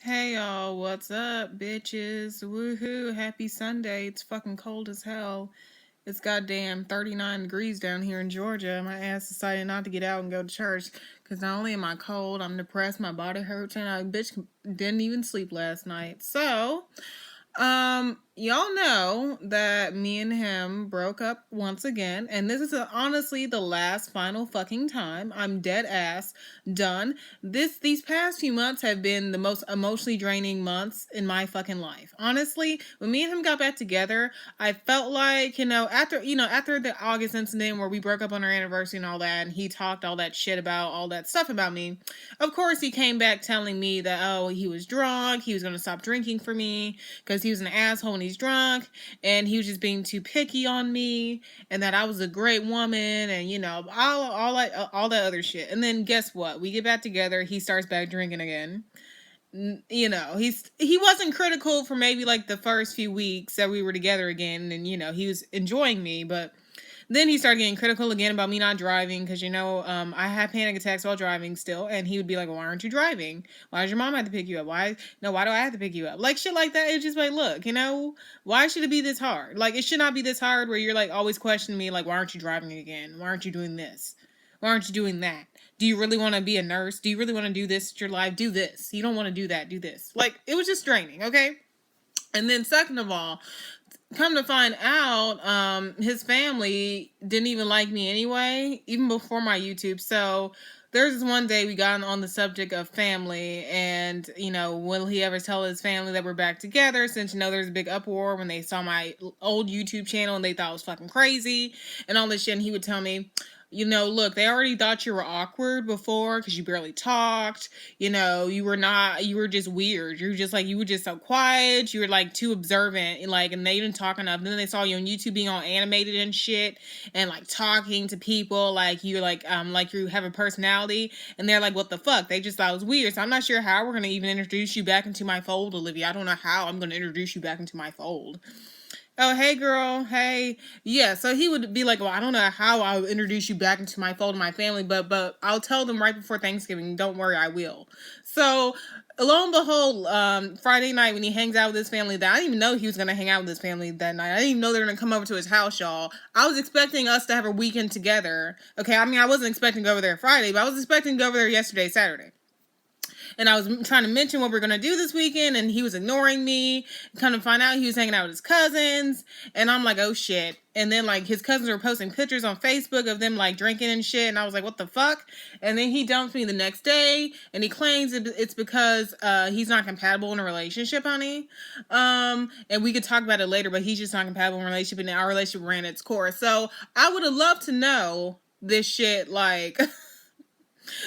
Hey y'all, what's up, bitches? Woohoo, happy Sunday. It's fucking cold as hell. It's goddamn 39 degrees down here in Georgia. My ass decided not to get out and go to church because not only am I cold, I'm depressed, my body hurts, and I bitch didn't even sleep last night. So, y'all know that me and him broke up once again, and this is honestly the last final fucking time. I'm dead ass done. These past few months have been the most emotionally draining months in my fucking life. Honestly, when me and him got back together, I felt like, after the August incident where we broke up on our anniversary and all that, and he talked all that shit about all that stuff about me. Of course, he came back telling me that, oh, he was drunk, he was going to stop drinking for me because he was an asshole when he's drunk, and he was just being too picky on me, and that I was a great woman, and all that other shit. And then guess what? We get back together, he starts back drinking again. He wasn't critical for maybe like the first few weeks that we were together again, and he was enjoying me, but then he started getting critical again about me not driving because, I have panic attacks while driving still. And he would be like, well, why aren't you driving? Why does your mom have to pick you up? Why do I have to pick you up? Like shit like that. It's just like, look, why should it be this hard? Like, it should not be this hard where you're like always questioning me, like, why aren't you driving again? Why aren't you doing this? Why aren't you doing that? Do you really want to be a nurse? Do you really want to do this with your life? Do this. You don't want to do that. Do this. Like, it was just draining, okay? And then second of all, come to find out, his family didn't even like me anyway, even before my YouTube. So there's this one day we got on the subject of family, and will he ever tell his family that we're back together? Since there's a big uproar when they saw my old YouTube channel and they thought I was fucking crazy and all this shit. And he would tell me, look, they already thought you were awkward before because you barely talked. You were just weird. You were just so quiet. You were like too observant, and they didn't talk enough. And then they saw you on YouTube being all animated and shit and like talking to people like you like you have a personality, and they're like, what the fuck? They just thought it was weird. So I'm not sure how we're gonna even introduce you back into my fold, Olivia. I don't know how I'm gonna introduce you back into my fold. Oh, hey, girl. Hey. Yeah, so he would be like, well, I don't know how I'll introduce you back into my fold of my family, but I'll tell them right before Thanksgiving. Don't worry, I will. So, lo and behold, Friday night when he hangs out with his family, that I didn't even know he was going to hang out with his family that night. I didn't even know they were going to come over to his house, y'all. I was expecting us to have a weekend together. Okay, I mean, I wasn't expecting to go over there Friday, but I was expecting to go over there yesterday, Saturday. And I was trying to mention what we're going to do this weekend, and he was ignoring me. Kind of find out he was hanging out with his cousins, and I'm like, oh shit. And then like his cousins were posting pictures on Facebook of them like drinking and shit, and I was like, what the fuck? And then he dumps me the next day, and he claims it's because he's not compatible in a relationship, honey. And we could talk about it later, but he's just not compatible in a relationship, and our relationship ran its course. So I would have loved to know this shit, like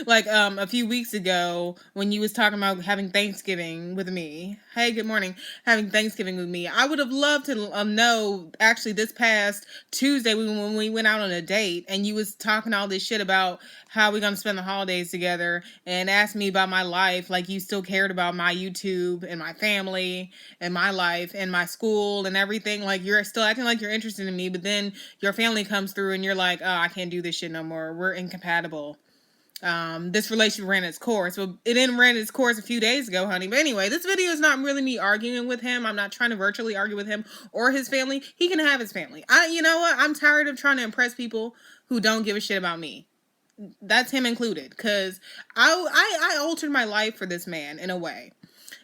like a few weeks ago when you was talking about having Thanksgiving with me. Hey, good morning. Having Thanksgiving with me. I would have loved to know actually this past Tuesday when we went out on a date and you was talking all this shit about how we're going to spend the holidays together and asked me about my life, like you still cared about my YouTube and my family and my life and my school and everything. Like you're still acting like you're interested in me, but then your family comes through and you're like, oh, I can't do this shit no more. We're incompatible. This relationship ran its course. Well, it didn't run its course a few days ago, honey. But anyway, this video is not really me arguing with him. I'm not trying to virtually argue with him or his family. He can have his family. You know what? I'm tired of trying to impress people who don't give a shit about me. That's him included. Because I altered my life for this man in a way.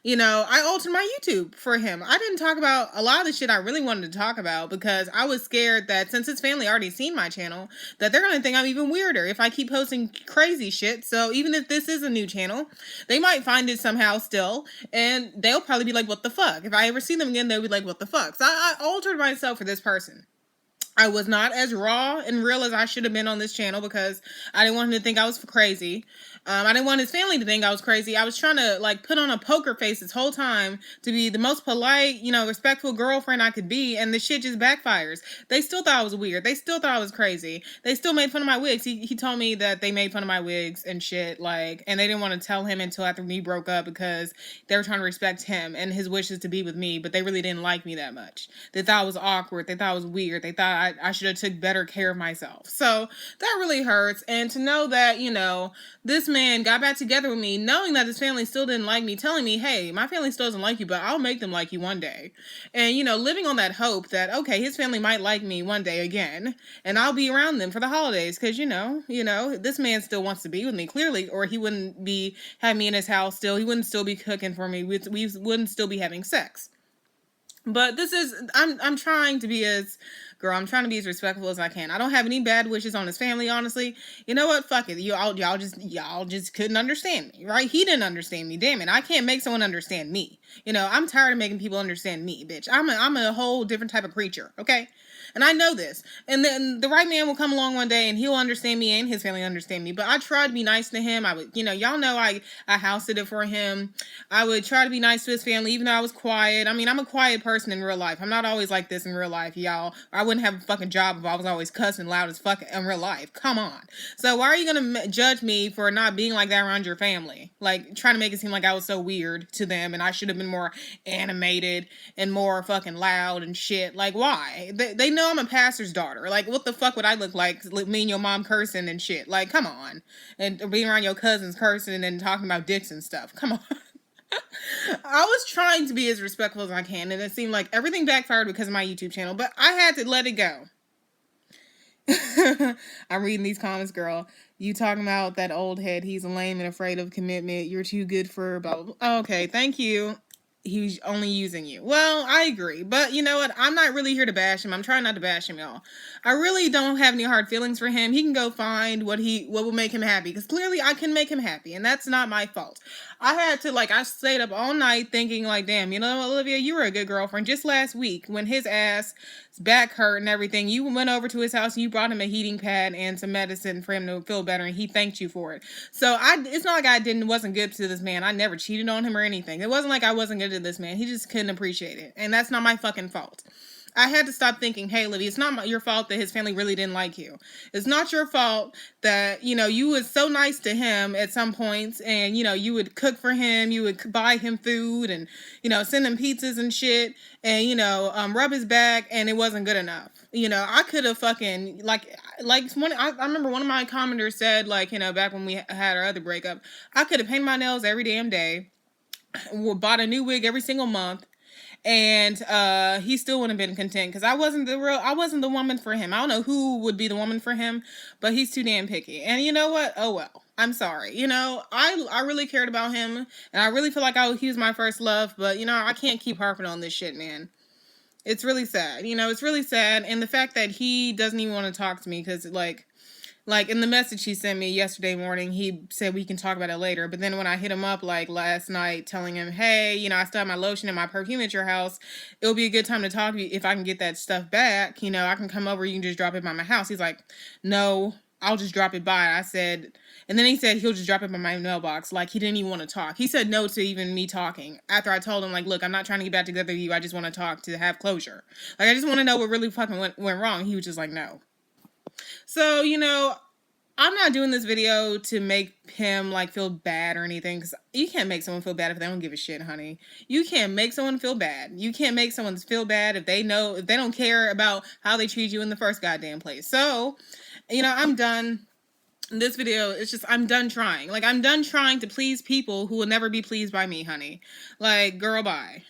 I altered my YouTube for him. I didn't talk about a lot of the shit I really wanted to talk about because I was scared that since his family already seen my channel, that they're going to think I'm even weirder if I keep posting crazy shit. So even if this is a new channel, they might find it somehow still, and they'll probably be like, what the fuck? If I ever see them again, they'll be like, what the fuck? So I altered myself for this person. I was not as raw and real as I should have been on this channel because I didn't want him to think I was crazy. I didn't want his family to think I was crazy. I was trying to like put on a poker face this whole time to be the most polite, respectful girlfriend I could be, and the shit just backfires. They still thought I was weird. They still thought I was crazy. They still made fun of my wigs. He told me that they made fun of my wigs and shit, like, and they didn't want to tell him until after we broke up because they were trying to respect him and his wishes to be with me, but they really didn't like me that much. They thought I was awkward. They thought I was weird. They thought I should have took better care of myself. So that really hurts. And to know that, this man got back together with me, knowing that his family still didn't like me, telling me, hey, my family still doesn't like you, but I'll make them like you one day. And, you know, living on that hope that, okay, his family might like me one day again, and I'll be around them for the holidays, because, you know, this man still wants to be with me, clearly, or he wouldn't be having me in his house still. He wouldn't still be cooking for me. We wouldn't still be having sex. But this is, I'm trying to be as, girl, I'm trying to be as respectful as I can. I don't have any bad wishes on his family, honestly. You know what? Fuck it. Y'all just couldn't understand me, right? He didn't understand me. Damn it. I can't make someone understand me. You know, I'm tired of making people understand me, bitch. I'm a whole different type of creature, okay? And I know this. And then the right man will come along one day and he'll understand me and his family understand me. But I try to be nice to him. I would, you know, y'all know I house it for him. I would try to be nice to his family, even though I was quiet. I mean, I'm a quiet person in real life. I'm not always like this in real life, y'all. I wouldn't have a fucking job if I was always cussing loud as fuck in real life. Come on. So why are you going to judge me for not being like that around your family? Like, trying to make it seem like I was so weird to them and I should have been more animated and more fucking loud and shit. Like, why? They know I'm a pastor's daughter. Like, what the fuck would I look like? Me and your mom cursing and shit. Like, come on. And being around your cousins cursing and talking about dicks and stuff. Come on. I was trying to be as respectful as I can, and it seemed like everything backfired because of my YouTube channel, but I had to let it go. I'm reading these comments, girl. You talking about that old head. He's lame and afraid of commitment. You're too good for blah, blah, blah. Okay, thank you. He's only using you. Well, I agree. But you know what? I'm not really here to bash him. I'm trying not to bash him, y'all. I really don't have any hard feelings for him. He can go find what will make him happy. Because clearly I can make him happy. And that's not my fault. I had to, I stayed up all night thinking, damn, you know, Olivia, you were a good girlfriend. Just last week, when his ass back hurt and everything, you went over to his house and you brought him a heating pad and some medicine for him to feel better, and he thanked you for it. So it's not like I wasn't good to this man. I never cheated on him or anything. It wasn't like I wasn't good to this man. He just couldn't appreciate it, and that's not my fucking fault. I had to stop thinking, hey, Libby, it's not your fault that his family really didn't like you. It's not your fault that, you know, you was so nice to him at some points and, you know, you would cook for him, you would buy him food and, you know, send him pizzas and shit and, you know, rub his back, and it wasn't good enough. You know, I could have fucking, I remember one of my commenters said, you know, back when we had our other breakup, I could have painted my nails every damn day, bought a new wig every single month, and he still wouldn't have been content because I wasn't the woman for him. I don't know who would be the woman for him, but he's too damn picky. And you know what? Oh well. I'm sorry. You know, I really cared about him, and I really feel like he was my first love, but you know, I can't keep harping on this shit, man. It's really sad. You know, it's really sad, and the fact that he doesn't even want to talk to me because like in the message he sent me yesterday morning, he said we can talk about it later. But then when I hit him up last night telling him, hey, you know, I still have my lotion and my perfume at your house. It'll be a good time to talk to you if I can get that stuff back. You know, I can come over. You can just drop it by my house. He's like, no, I'll just drop it by. I said, and then he said he'll just drop it by my mailbox. Like, he didn't even want to talk. He said no to even me talking. After I told him, look, I'm not trying to get back together with you. I just want to talk to have closure. I just want to know what really fucking went wrong. He was just like, no. So, you know, I'm not doing this video to make him feel bad or anything, because you can't make someone feel bad if they don't give a shit, honey. You can't make someone feel bad. You can't make someone feel bad if they don't care about how they treat you in the first goddamn place. So, you know, I'm done. This video, it's just, I'm done trying. I'm done trying to please people who will never be pleased by me, honey. Girl, bye.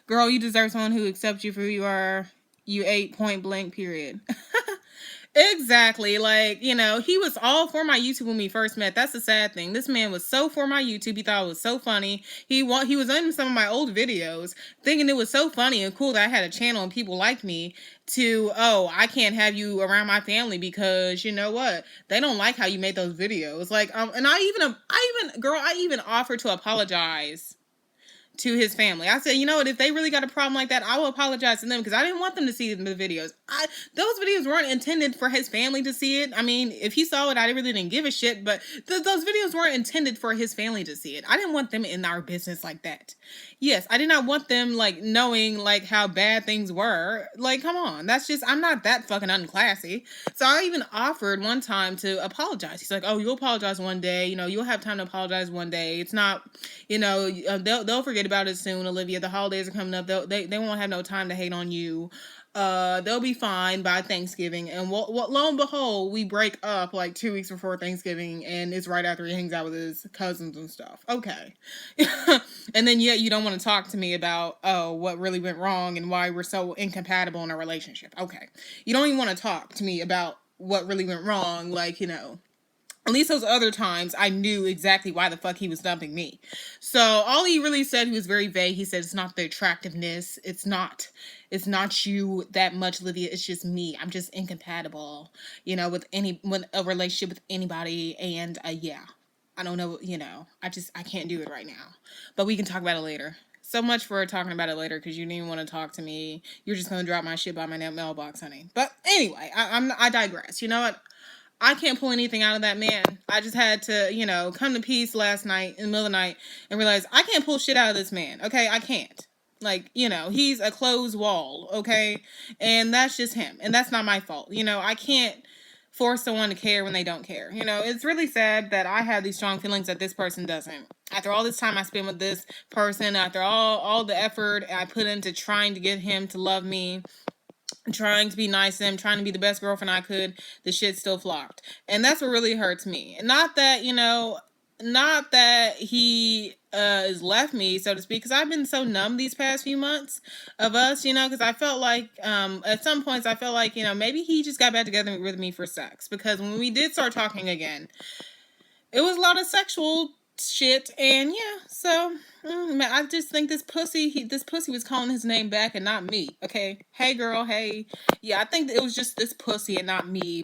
Girl, you deserve someone who accepts you for who you are. You ate point blank, period. Exactly. You know, he was all for my YouTube when we first met. That's the sad thing. This man was so for my YouTube. He thought it was so funny. He was in some of my old videos thinking it was so funny and cool that I had a channel and people like me to, oh, I can't have you around my family because you know what? They don't like how you made those videos. And I even offered to apologize to his family. I said, you know what, if they really got a problem like that, I will apologize to them because I didn't want them to see the videos. Those videos weren't intended for his family to see it. I mean, if he saw it, I really didn't give a shit, but those videos weren't intended for his family to see it. I didn't want them in our business like that. Yes, I did not want them knowing how bad things were. Come on, that's just, I'm not that fucking unclassy. So I even offered one time to apologize. He's like, oh, you'll apologize one day, you know, you'll have time to apologize one day. It's not, you know, they'll forget forget about it soon, Olivia. The holidays are coming up. They won't have no time to hate on you. They'll be fine by Thanksgiving. And what lo and behold, we break up like 2 weeks before Thanksgiving, and it's right after he hangs out with his cousins and stuff. Okay. And then yet you don't want to talk to me about what really went wrong and why we're so incompatible in our relationship. Okay. You don't even want to talk to me about what really went wrong, like, at least those other times, I knew exactly why the fuck he was dumping me. So all he really said, he was very vague. He said, it's not the attractiveness. It's not you that much, Olivia. It's just me. I'm just incompatible, with a relationship with anybody. And yeah, I don't know, I can't do it right now. But we can talk about it later. So much for talking about it later, because you didn't even want to talk to me. You're just going to drop my shit by my mailbox, honey. But anyway, I digress. You know what? I can't pull anything out of that man. I just had to, come to peace last night in the middle of the night and realize I can't pull shit out of this man. Okay, I can't. Like, he's a closed wall. Okay, and that's just him, and that's not my fault. I can't force someone to care when they don't care. It's really sad that I have these strong feelings that this person doesn't. After all this time I spent with this person, after all the effort I put into trying to get him to love me, trying to be nice to him, trying to be the best girlfriend I could, the shit still flopped. And that's what really hurts me. Not that, not that he has left me, so to speak, because I've been so numb these past few months of us, because I felt like, at some points, I felt like, maybe he just got back together with me for sex. Because when we did start talking again, it was a lot of sexual shit, and yeah, so I just think this pussy was calling his name back and not me. Okay, hey girl, hey, yeah, I think it was just this pussy and not me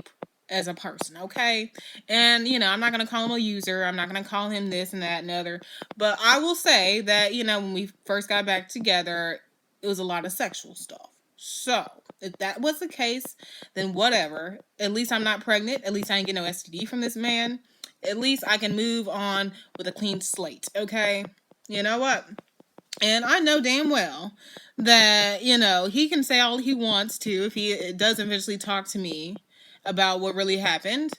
as a person. Okay, and I'm not gonna call him a user. I'm not gonna call him this and that and other. But I will say that when we first got back together, it was a lot of sexual stuff. So if that was the case, then whatever. At least I'm not pregnant. At least I ain't get no STD from this man. At least I can move on with a clean slate, okay? You know what? And I know damn well that, he can say all he wants to if he does eventually talk to me about what really happened.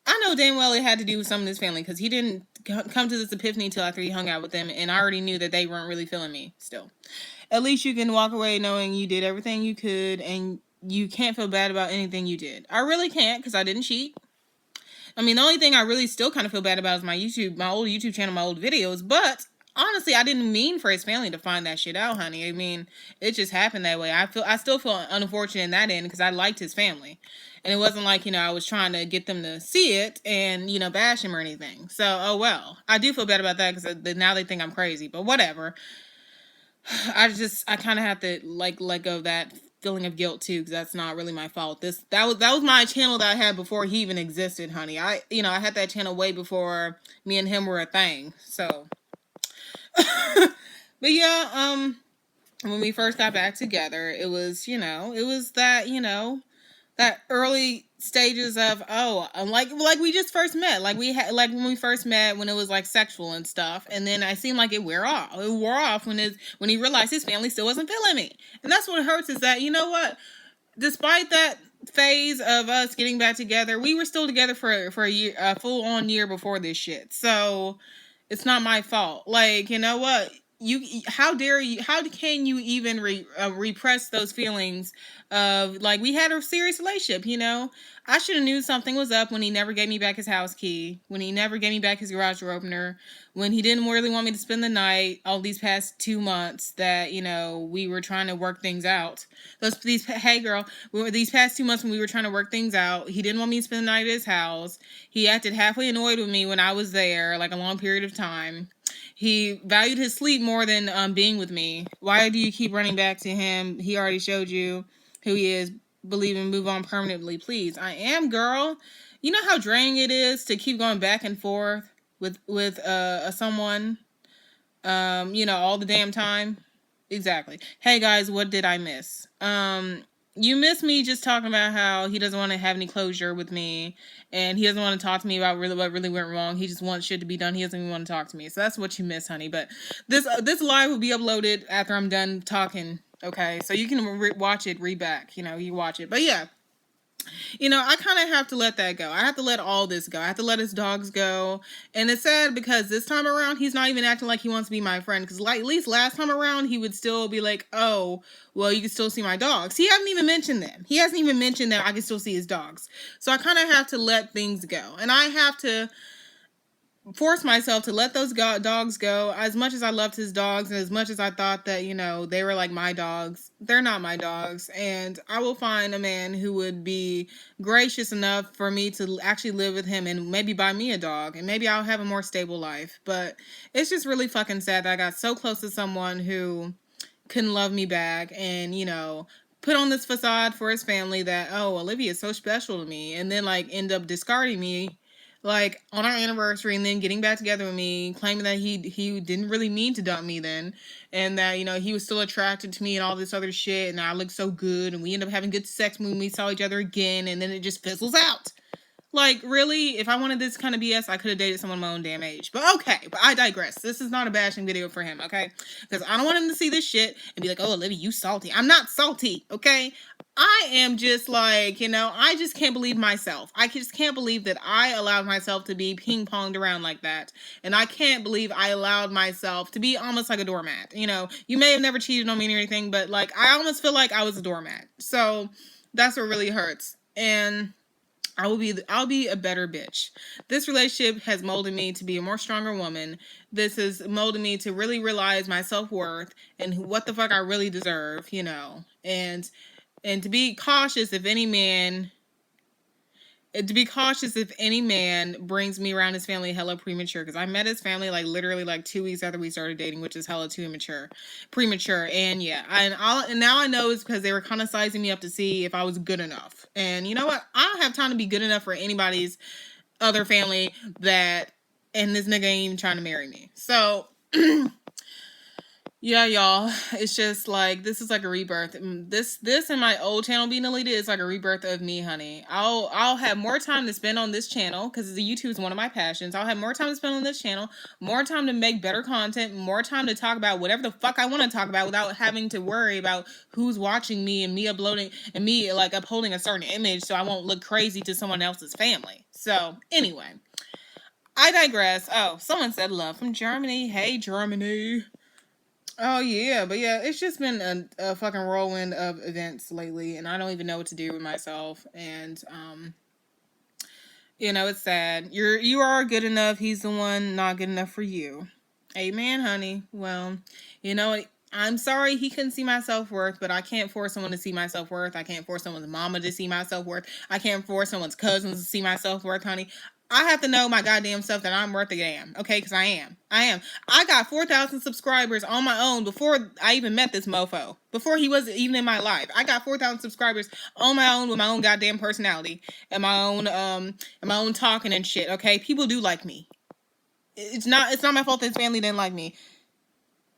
I know damn well it had to do with some of his family, because he didn't come to this epiphany until after he hung out with them, and I already knew that they weren't really feeling me still. At least you can walk away knowing you did everything you could, and you can't feel bad about anything you did. I really can't, because I didn't cheat. I mean, the only thing I really still kind of feel bad about is my old YouTube channel, my old videos. But honestly, I didn't mean for his family to find that shit out, honey. I mean, it just happened that way. I still feel unfortunate in that end, because I liked his family. And it wasn't like, I was trying to get them to see it and, bash him or anything. So, oh well. I do feel bad about that, because now they think I'm crazy. But whatever. I kind of have to let go of that feeling of guilt too, because that's not really my fault. That was my channel that I had before he even existed, honey. I had that channel way before me and him were a thing. So, but yeah, when we first got back together, it was that early stages of like we just first met, like we had, like when we first met, when it was like sexual and stuff, and then I seemed like it wore off when he realized his family still wasn't feeling me. And that's what hurts, is that what, despite that phase of us getting back together, we were still together for a year, a full on year before this shit. So it's not my fault. Like, what, how can you even repress those feelings of, like, we had a serious relationship. I should have knew something was up when he never gave me back his house key, when he never gave me back his garage door opener, when he didn't really want me to spend the night all these past 2 months that we were trying to work things out. These past 2 months when we were trying to work things out, he didn't want me to spend the night at his house. He acted halfway annoyed with me when I was there, like a long period of time. He valued his sleep more than being with me. Why do you keep running back to him? He already showed you who he is. Believe and move on permanently, please. I am, girl. You know how draining it is to keep going back and forth with someone, all the damn time. Exactly. Hey guys, what did I miss? You missed me just talking about how he doesn't want to have any closure with me, and he doesn't want to talk to me about what really went wrong. He just wants shit to be done. He doesn't even want to talk to me. So that's what you miss, honey. But this live will be uploaded after I'm done talking. Okay, so you can watch it, read back. You watch it. But yeah, I kind of have to let that go. I have to let all this go. I have to let his dogs go. And it's sad because this time around, he's not even acting like he wants to be my friend. Because like, at least last time around, he would still be like, oh, well, you can still see my dogs. He hasn't even mentioned them. He hasn't even mentioned that I can still see his dogs. So I kind of have to let things go. And I have to force myself to let those dogs go. As much as I loved his dogs and as much as I thought that, they were like my dogs, they're not my dogs. And I will find a man who would be gracious enough for me to actually live with him and maybe buy me a dog, and maybe I'll have a more stable life. But it's just really fucking sad that I got so close to someone who couldn't love me back and, put on this facade for his family that, oh, Olivia is so special to me, and then like end up discarding me like on our anniversary, and then getting back together with me, claiming that he didn't really mean to dump me then, and that he was still attracted to me and all this other shit, and I looked so good, and we ended up having good sex when we saw each other again, and then it just fizzles out. Like, really, if I wanted this kind of BS, I could have dated someone my own damn age. But okay, but I digress. This is not a bashing video for him, okay? Because I don't want him to see this shit and be like, oh, Olivia, you salty. I'm not salty, okay? I am just like, I just can't believe myself. I just can't believe that I allowed myself to be ping-ponged around like that. And I can't believe I allowed myself to be almost like a doormat. You may have never cheated on me or anything, but like, I almost feel like I was a doormat. So that's what really hurts. And I'll be a better bitch. This relationship has molded me to be a more stronger woman. This has molded me to really realize my self-worth and what the fuck I really deserve, and to be cautious if any man brings me around his family hella premature, because I met his family like literally like 2 weeks after we started dating, which is hella premature. And yeah, and now I know it's because they were kind of sizing me up to see if I was good enough. And you know what? I don't have time to be good enough for anybody's other family and this nigga ain't even trying to marry me. So yeah, y'all, it's just like, this is like a rebirth. This and my old channel being deleted is like a rebirth of me, honey. I'll have more time to spend on this channel, because the YouTube is one of my passions. I'll have more time to spend on this channel, more time to make better content, more time to talk about whatever the fuck I want to talk about without having to worry about who's watching me and me uploading and me like upholding a certain image so I won't look crazy to someone else's family. So anyway, I digress. Oh, someone said love from Germany. Hey, Germany. Oh yeah, but yeah, it's just been a fucking whirlwind of events lately, and I don't even know what to do with myself. And it's sad. You are good enough. He's the one not good enough for you. Amen, honey. Well, I'm sorry he couldn't see my self-worth, but I can't force someone to see my self-worth. I can't force someone's mama to see my self-worth. I can't force someone's cousins to see my self-worth, honey. I have to know my goddamn self that I'm worth a damn, okay? Because I am. I got 4,000 subscribers on my own before I even met this mofo. Before he was even in my life. I got 4,000 subscribers on my own with my own goddamn personality and my own talking and shit, okay? People do like me. It's not my fault that his family didn't like me.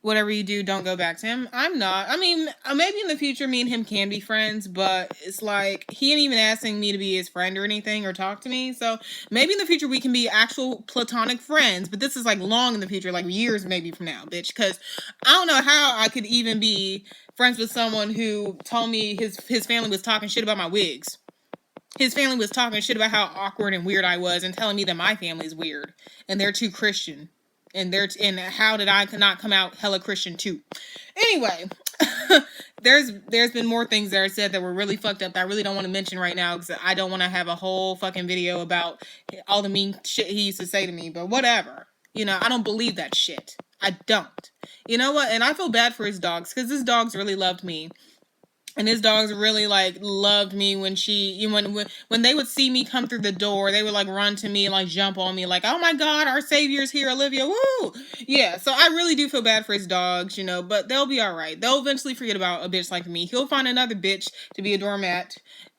Whatever you do, don't go back to him. I'm not. I mean, maybe in the future me and him can be friends, but it's like he ain't even asking me to be his friend or anything or talk to me. So maybe in the future we can be actual platonic friends, but this is like long in the future, like years maybe from now, bitch, because I don't know how I could even be friends with someone who told me his family was talking shit about my wigs. His family was talking shit about how awkward and weird I was and telling me that my family's weird and they're too Christian. And how did I not come out hella Christian too? Anyway, there's been more things that are said that were really fucked up that I really don't want to mention right now, because I don't want to have a whole fucking video about all the mean shit he used to say to me. But whatever. I don't believe that shit. I don't. You know what? And I feel bad for his dogs, because his dogs really loved me. And his dogs really like loved me when they would see me come through the door, they would like run to me and like jump on me like, oh my God, our savior's here, Olivia, woo! Yeah, so I really do feel bad for his dogs, but they'll be all right. They'll eventually forget about a bitch like me. He'll find another bitch to be a doormat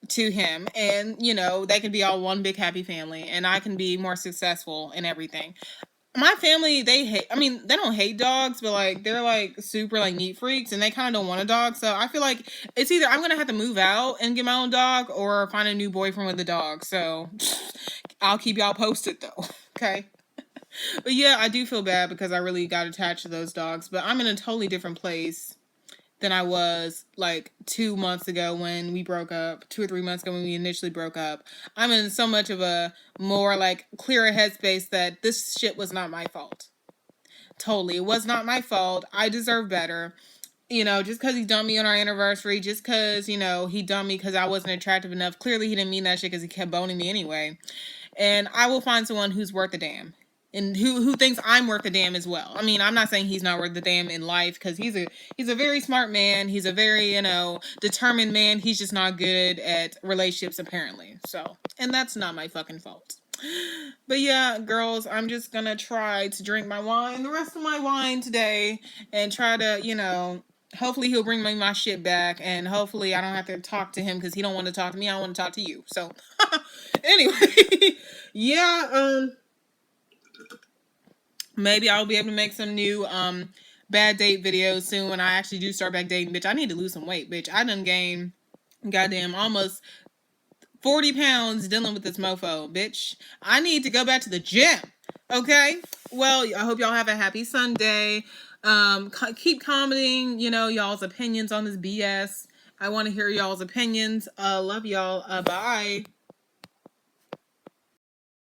to him, and they can be all one big happy family, and I can be more successful in everything. My family, they don't hate dogs, but like they're like super like neat freaks, and they kind of don't want a dog. So I feel like it's either I'm gonna have to move out and get my own dog or find a new boyfriend with a dog. So I'll keep y'all posted though. Okay. But yeah, I do feel bad because I really got attached to those dogs, but I'm in a totally different place than I was like 2 months ago when we broke up, 2 or 3 months ago when we initially broke up. I'm in so much of a more like clearer headspace that this shit was not my fault. Totally. It was not my fault. I deserve better. You know, just because he dumped me on our anniversary, just because, you know, he dumped me because I wasn't attractive enough. Clearly, he didn't mean that shit because he kept boning me anyway. And I will find someone who's worth a damn. And who thinks I'm worth a damn as well. I mean, I'm not saying he's not worth a damn in life, because he's a very smart man. He's a very, you know, determined man. He's just not good at relationships apparently. So, and that's not my fucking fault. But yeah, girls, I'm just gonna try to drink my wine, the rest of my wine today, and try to, you know, hopefully he'll bring me my shit back, and hopefully I don't have to talk to him because he don't want to talk to me. I want to talk to you. So anyway, yeah, maybe I'll be able to make some new bad date videos soon when I actually do start back dating. Bitch, I need to lose some weight, bitch. I done gained goddamn almost 40 pounds dealing with this mofo, bitch. I need to go back to the gym. Okay? Well, I hope y'all have a happy Sunday. Keep commenting, you know, y'all's opinions on this BS. I want to hear y'all's opinions. Love y'all. Bye.